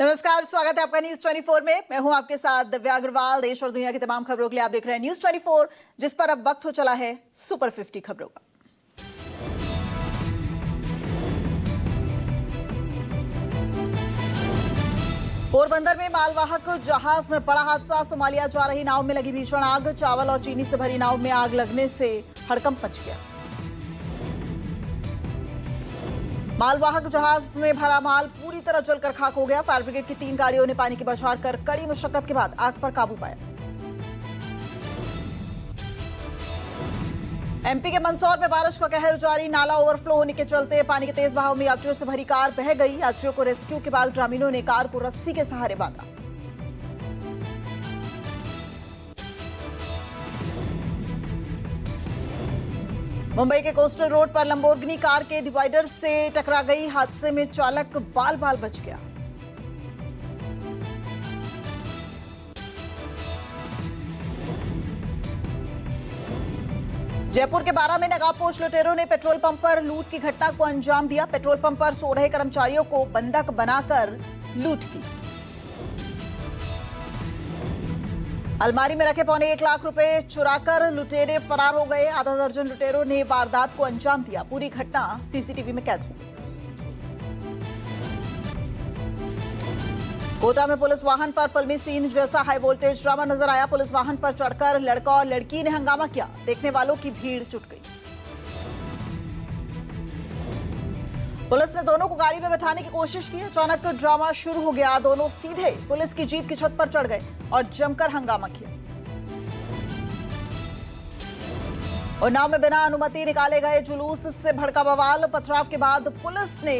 नमस्कार, स्वागत है आपका न्यूज 24 में। मैं हूं आपके साथ दिव्या अग्रवाल। देश और दुनिया की तमाम खबरों के लिए आप देख रहे हैं न्यूज 24, जिस पर अब वक्त हो चला है सुपर 50 खबरों का। पोरबंदर में मालवाहक जहाज में बड़ा हादसा। सोमालिया जा रही नाव में लगी भीषण आग। चावल और चीनी से भरी नाव में आग लगने से हड़कंप मच गया। मालवाहक जहाज में भरा माल पूरी तरह जलकर खाक हो गया। फायर ब्रिगेड की 3 गाड़ियों ने पानी की बौछार कर कड़ी मशक्कत के बाद आग पर काबू पाया। एमपी के मंदसौर में बारिश का कहर जारी। नाला ओवरफ्लो होने के चलते पानी के तेज बहाव में यात्रियों से भरी कार बह गई। यात्रियों को रेस्क्यू के बाद ग्रामीणों ने कार को रस्सी के सहारे बांधा। मुंबई के कोस्टल रोड पर लंबोर्गिनी कार के डिवाइडर से टकरा गई। हादसे में चालक बाल बाल बच गया। जयपुर के 12 में नकाबपोश लुटेरों ने पेट्रोल पंप पर लूट की घटना को अंजाम दिया। पेट्रोल पंप पर सो रहे कर्मचारियों को बंधक बनाकर लूट की। अलमारी में रखे पौने 1 लाख रुपए चुराकर लुटेरे फरार हो गए। आधा दर्जन लुटेरों ने वारदात को अंजाम दिया। पूरी घटना सीसीटीवी में कैद हो गई। कोटा में पुलिस वाहन पर फिल्मी सीन जैसा हाई वोल्टेज ड्रामा नजर आया। पुलिस वाहन पर चढ़कर लड़का और लड़की ने हंगामा किया। देखने वालों की भीड़ जुट गई। पुलिस ने दोनों को गाड़ी में बैठाने की कोशिश की। अचानक ड्रामा शुरू हो गया। दोनों सीधे पुलिस की जीप की छत पर चढ़ गए और जमकर हंगामा किया। उन्नाव में बिना अनुमति निकाले गए जुलूस से भड़का बवाल। पथराव के बाद पुलिस ने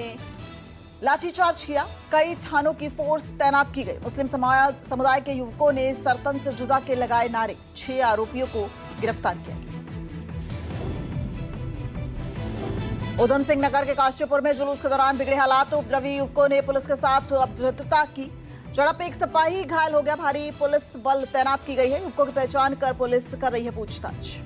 लाठीचार्ज किया। कई थानों की फोर्स तैनात की गई। मुस्लिम समुदाय के युवकों ने सरतन से जुदा के लगाए नारे। 6 आरोपियों को गिरफ्तार किया गया। उधम सिंह नगर के काशीपुर में जुलूस के दौरान बिगड़े हालात। उपद्रवी युवकों ने पुलिस के साथ अभद्रता की। झड़प एक सिपाही घायल हो गया। भारी पुलिस बल तैनात की गई है। युवकों की पहचान कर पुलिस कर रही है पूछताछ।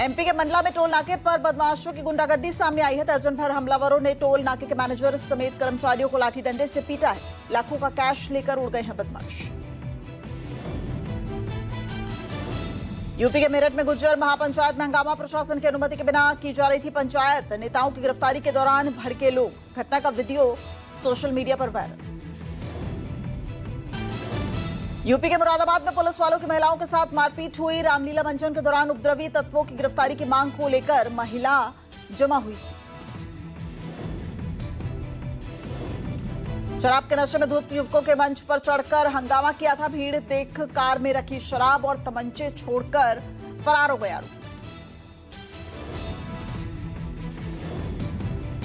एमपी के मंडला में टोल नाके पर बदमाशों की गुंडागर्दी सामने आई है। दर्जन भर हमलावरों ने टोल नाके के मैनेजर समेत कर्मचारियों को लाठी डंडे से पीटा है। लाखों का कैश लेकर उड़ गए हैं बदमाश। यूपी के मेरठ में गुज्जर महापंचायत में हंगामा। प्रशासन की अनुमति के बिना की जा रही थी पंचायत। नेताओं की गिरफ्तारी के दौरान भड़के लोग। घटना का वीडियो सोशल मीडिया पर वायरल। यूपी के मुरादाबाद में पुलिस वालों की महिलाओं के साथ मारपीट हुई। रामलीला मंचन के दौरान उपद्रवी तत्वों की गिरफ्तारी की मांग को लेकर महिला जमा हुई थी। शराब के नशे में धुत युवकों के मंच पर चढ़कर हंगामा किया था। भीड़ देख कार में रखी शराब और तमंचे छोड़कर फरार हो गए आरोपी।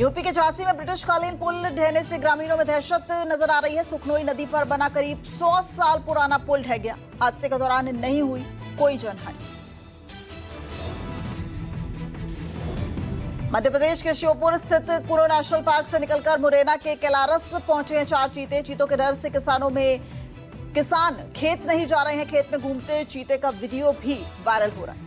यूपी के झांसी में ब्रिटिशकालीन पुल ढहने से ग्रामीणों में दहशत नजर आ रही है। सुखनोई नदी पर बना करीब 100 साल पुराना पुल ढह गया। हादसे के दौरान नहीं हुई कोई जनहानि। मध्य प्रदेश के श्योपुर स्थित कुरो नेशनल पार्क से निकलकर मुरैना के कैलारस पहुंचे हैं 4 चीते। चीतों के डर से किसान खेत नहीं जा रहे हैं। खेत में घूमते चीते का वीडियो भी वायरल हो रहा है।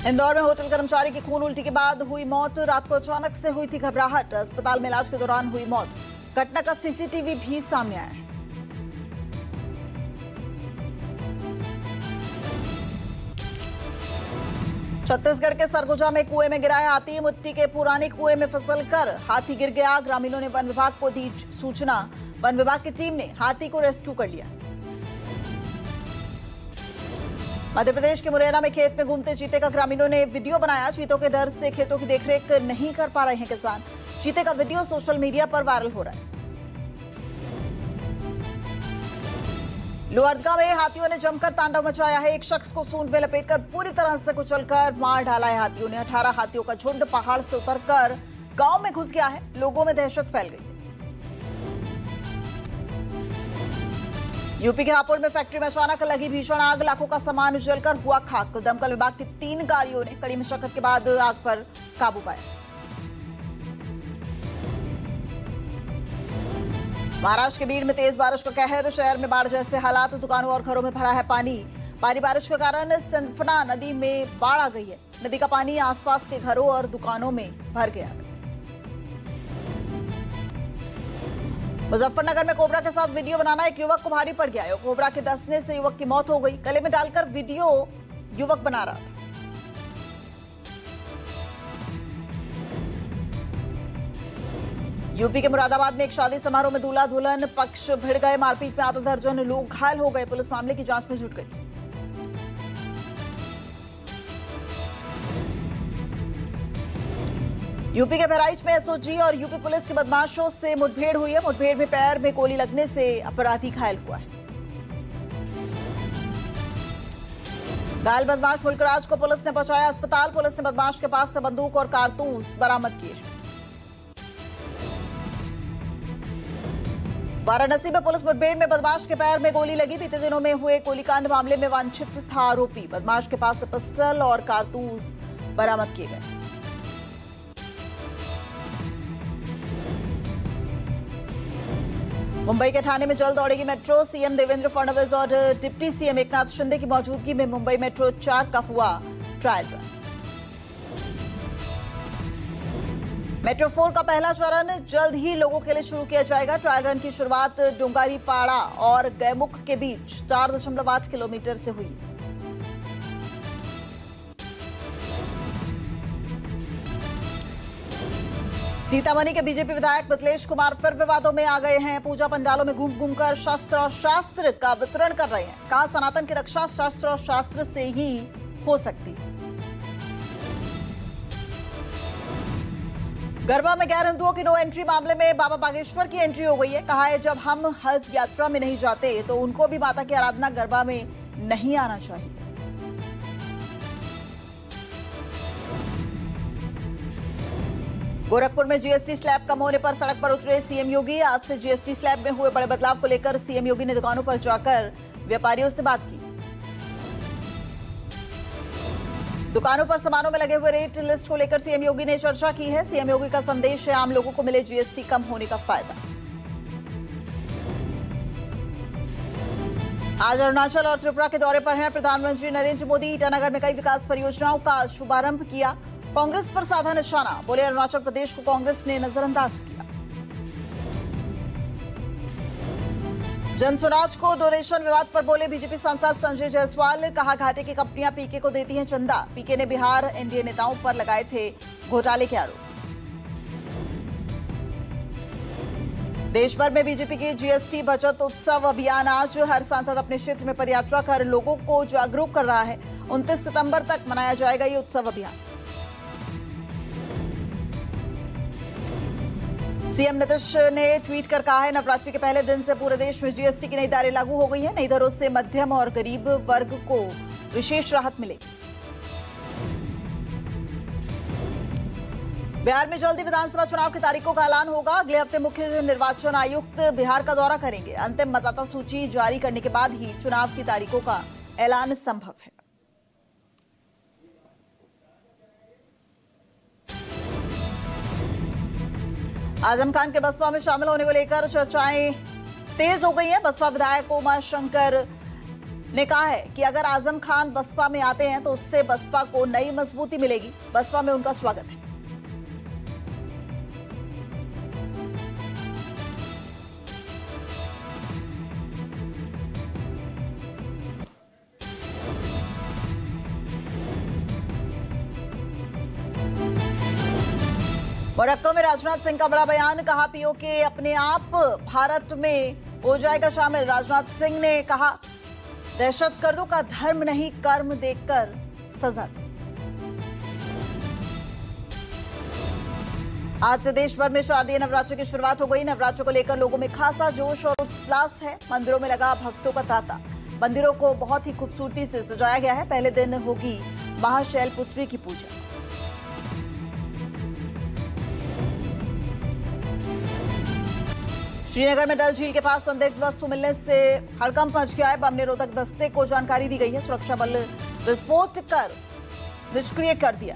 इंदौर में होटल कर्मचारी की खून उल्टी के बाद हुई मौत। रात को अचानक से हुई थी घबराहट। अस्पताल में इलाज के दौरान हुई मौत। घटना का सीसीटीवी भी सामने आया है। छत्तीसगढ़ के सरगुजा में कुएं में गिरा है हाथी। मिट्टी के पुराने कुएं में फिसलकर हाथी गिर गया। ग्रामीणों ने वन विभाग को दी सूचना। वन विभाग की टीम ने हाथी को रेस्क्यू कर लिया। मध्य प्रदेश के मुरैना में खेत में घूमते चीते का ग्रामीणों ने वीडियो बनाया। चीतों के डर से खेतों की देखरेख नहीं कर पा रहे हैं किसान। चीते का वीडियो सोशल मीडिया पर वायरल हो रहा है। लोहरदगा में हाथियों ने जमकर तांडव मचाया है। एक शख्स को सूंड में लपेटकर पूरी तरह से कुचलकर मार डाला है हाथियों ने। 18 हाथियों का झुंड पहाड़ से उतरकर गांव में घुस गया है। लोगों में दहशत फैल गई। यूपी के हापुड़ में फैक्ट्री में अचानक लगी भीषण आग। लाखों का सामान जलकर हुआ खाक। दमकल विभाग की 3 गाड़ियों ने कड़ी मशक्कत के बाद आग पर काबू पाया। महाराष्ट्र के बीड़ में तेज बारिश का कहर। शहर में बाढ़ जैसे हालात। दुकानों और घरों में भरा है पानी। भारी बारिश के कारण सिंधफना नदी में बाढ़ आ गई है। नदी का पानी आसपास के घरों और दुकानों में भर गया है। मुजफ्फरनगर में कोबरा के साथ वीडियो बनाना एक युवक को भारी पड़ गया है। कोबरा के डसने से युवक की मौत हो गई। गले में डालकर वीडियो युवक बना रहा था। यूपी के मुरादाबाद में एक शादी समारोह में दूल्हा दुल्हन पक्ष भिड़ गए। मारपीट में आधा दर्जन लोग घायल हो गए। पुलिस मामले की जांच में जुट गई। यूपी के बहराइच में एसओजी और यूपी पुलिस के बदमाशों से मुठभेड़ हुई है। मुठभेड़ में पैर में गोली लगने से अपराधी घायल हुआ है। घायल बदमाश मुल्कराज को पुलिस ने पहुंचाया अस्पताल। पुलिस ने बदमाश के पास से बंदूक और कारतूस बरामद किए हैं। वाराणसी में पुलिस मुठभेड़ में बदमाश के पैर में गोली लगी। बीते दिनों में हुए गोलीकांड मामले में वांछित था आरोपी। बदमाश के पास से पिस्टल और कारतूस बरामद किए गए। मुंबई के ठाणे में जल्द दौड़ेगी मेट्रो। सीएम देवेंद्र फडणवीस और डिप्टी सीएम एकनाथ शिंदे की मौजूदगी में मुंबई मेट्रो 4 का हुआ ट्रायल रन। मेट्रो 4 का पहला चरण जल्द ही लोगों के लिए शुरू किया जाएगा। ट्रायल रन की शुरुआत डोंगारीपाड़ा और गैमुख के बीच 4.8 किलोमीटर से हुई। सीतामढ़ी के बीजेपी विधायक मिथिलेश कुमार फिर विवादों में आ गए हैं। पूजा पंडालों में घूम घूमकर शस्त्र और शास्त्र का वितरण कर रहे हैं। कहा सनातन की रक्षा शस्त्र और शास्त्र से ही हो सकती है। गरबा में गैर हिंदुओं की नो एंट्री मामले में बाबा बागेश्वर की एंट्री हो गई है। कहा है जब हम हज यात्रा में नहीं जाते तो उनको भी माता की आराधना गरबा में नहीं आना चाहिए। गोरखपुर में जीएसटी स्लैब कम होने पर सड़क पर उतरे सीएम योगी। आज से जीएसटी स्लैब में हुए बड़े बदलाव को लेकर सीएम योगी ने दुकानों पर जाकर व्यापारियों से बात की। दुकानों पर सामानों में लगे हुए रेट लिस्ट को लेकर सीएम योगी ने चर्चा की है। सीएम योगी का संदेश है आम लोगों को मिले जीएसटी कम होने का फायदा। आज अरुणाचल और त्रिपुरा के दौरे पर हैं प्रधानमंत्री नरेंद्र मोदी। ईटानगर में कई विकास परियोजनाओं का शुभारंभ किया। कांग्रेस पर साधा निशाना। बोले अरुणाचल प्रदेश को कांग्रेस ने नजरअंदाज किया। जनसुराज को डोनेशन विवाद पर बोले बीजेपी सांसद संजय जायसवाल। कहा घाटे की कंपनियां पीके को देती हैं चंदा। पीके ने बिहार एनडीए नेताओं पर लगाए थे घोटाले के आरोप। देश भर में बीजेपी की जीएसटी बचत उत्सव अभियान आज हर सांसद अपने क्षेत्र में पदयात्रा कर लोगों को जागरूक कर रहा है। 29 सितंबर तक मनाया जाएगा ये उत्सव अभियान। सीएम नीतीश ने ट्वीट कर कहा है नवरात्रि के पहले दिन से पूरे देश में जीएसटी की नई दरें लागू हो गई है। नई दरों से मध्यम और गरीब वर्ग को विशेष राहत मिलेगी। बिहार में जल्दी विधानसभा चुनाव की तारीखों का ऐलान होगा। अगले हफ्ते मुख्य निर्वाचन आयुक्त बिहार का दौरा करेंगे। अंतिम मतदाता सूची जारी करने के बाद ही चुनाव की तारीखों का ऐलान संभव है। आजम खान के बसपा में शामिल होने को लेकर चर्चाएं तेज हो गई हैं। बसपा विधायक उमा शंकर ने कहा है कि अगर आजम खान बसपा में आते हैं तो उससे बसपा को नई मजबूती मिलेगी। बसपा में उनका स्वागत है। मोरक्को में राजनाथ सिंह का बड़ा बयान। कहा पीओके अपने आप भारत में हो जाएगा शामिल। राजनाथ सिंह ने कहा दहशतगर्दों का धर्म नहीं कर्म देखकर सजा। आज से देश भर में शारदीय नवरात्र की शुरुआत हो गई। नवरात्र को लेकर लोगों में खासा जोश और उल्लास है। मंदिरों में लगा भक्तों का तांता। मंदिरों को बहुत ही खूबसूरती से सजाया गया है। पहले दिन होगी महाशैलपुत्री की पूजा। श्रीनगर में डल झील के पास संदिग्ध वस्तु मिलने से हड़कंप मच गया है। बम निरोधक दस्ते को जानकारी दी गई है। सुरक्षा बल विस्फोट कर निष्क्रिय कर दिया।